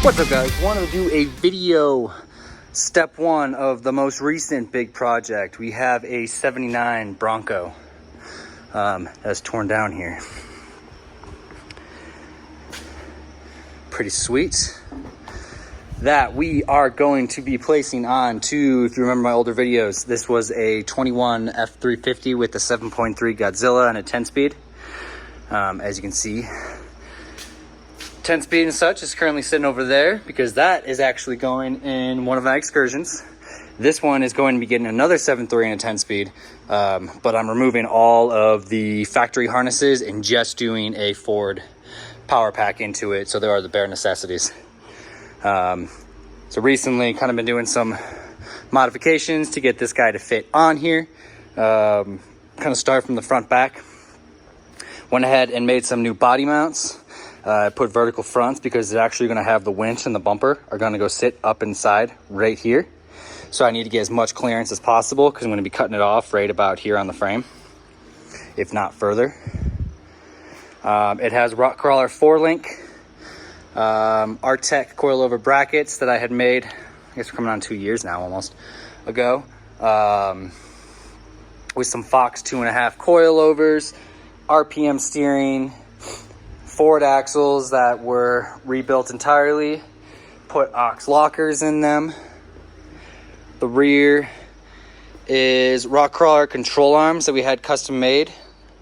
What's up, guys? Wanted to do a video step one of the most recent big project. We have a 79 Bronco that's torn down here. Pretty sweet. That we are going to be placing on to, if you remember my older videos, this was a 21 F350 with a 7.3 Godzilla and a 10-speed. As you can see, 10-speed and such is currently sitting over there because that is actually going in one of my excursions. This one is going to be getting another 7.3 and a 10-speed, but I'm removing all of the factory harnesses and just doing a Ford power pack into it. So there are the bare necessities. So recently kind of been doing some modifications to get this guy to fit on here. Kind of start from the front back. Went ahead and made some new body mounts. I put vertical fronts because it's actually going to have the winch and the bumper are going to go sit up inside right here. So I need to get as much clearance as possible because I'm going to be cutting it off right about here on the frame, if not further. It has rock crawler 4-link Artec coilover brackets that I had made, I guess we're coming on 2 years now almost ago, with some Fox 2.5 coilovers, RPM steering, Ford axles that were rebuilt entirely, put aux lockers in them. The rear is rock crawler control arms that we had custom made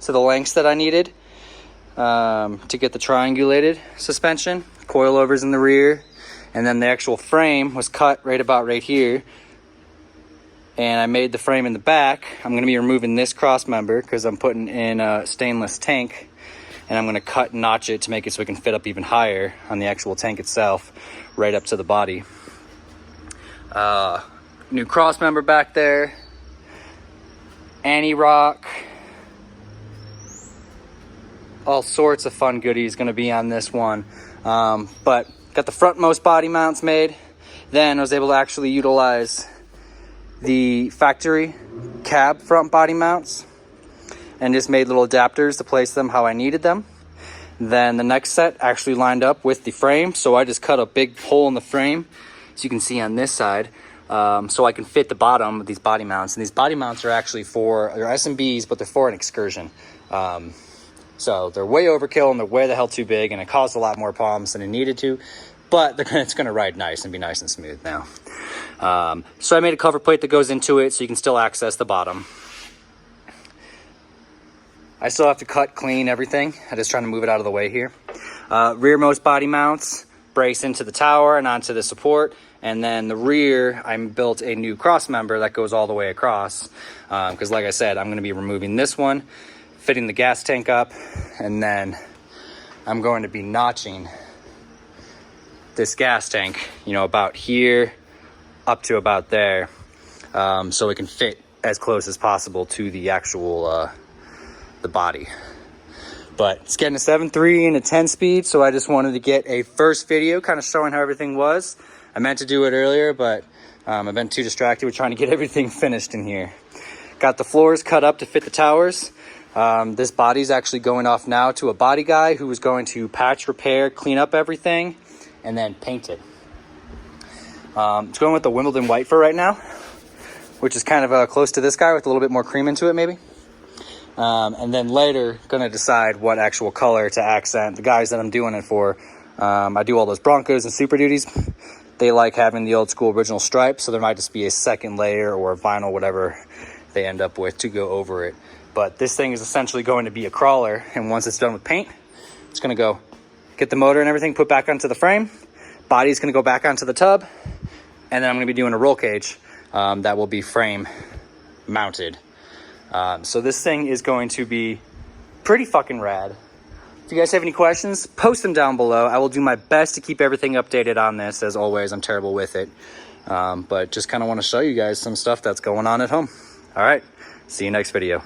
to the lengths that I needed to get the triangulated suspension, coilovers in the rear, and then the actual frame was cut right about right here, and I made the frame in the back. I'm going to be removing this cross member because I'm putting in a stainless tank, and I'm going to cut and notch it to make it so it can fit up even higher on the actual tank itself, right up to the body. New cross member back there, anti-rock, all sorts of fun goodies going to be on this one. But got the frontmost body mounts made. Then I was able to actually utilize the factory cab front body mounts and just made little adapters to place them how I needed them. Then the next set actually lined up with the frame, so I just cut a big hole in the frame, as you can see on this side, so I can fit the bottom of these body mounts. And these body mounts are actually they're SMBs, but they're for an excursion. So they're way overkill and they're way the hell too big, and it caused a lot more problems than it needed to, but it's going to ride nice and be nice and smooth now. So I made a cover plate that goes into it so you can still access the bottom. I still have to cut, clean everything. I'm just trying to move it out of the way here. Rearmost body mounts brace into the tower and onto the support, and then the rear I built a new cross member that goes all the way across, because like I said, I'm going to be removing this one, fitting the gas tank up, and then I'm going to be notching this gas tank, about here up to about there, so it can fit as close as possible to the actual the body. But it's getting a 7.3 and a 10-speed, so I just wanted to get a first video kind of showing how everything was. I meant to do it earlier, but I've been too distracted with trying to get everything finished in here. Got the floors cut up to fit the towers. This body's actually going off now to a body guy who is going to patch, repair, clean up everything, and then paint it. It's going with the Wimbledon white for right now, which is kind of close to this guy with a little bit more cream into it maybe. And then later gonna decide what actual color to accent the guys that I'm doing it for. I do all those Broncos and Super Duties. They like having the old school original stripes, so there might just be a second layer or vinyl, whatever they end up with, to go over it. But this thing is essentially going to be a crawler, and once it's done with paint, it's gonna go get the motor and everything put back onto the frame. Body's gonna go back onto the tub, and then I'm gonna be doing a roll cage that will be frame mounted. So this thing is going to be pretty fucking rad. If you guys have any questions, post them down below. I will do my best to keep everything updated on this. As always, I'm terrible with it. But just kind of want to show you guys some stuff that's going on at home. All right, see you next video.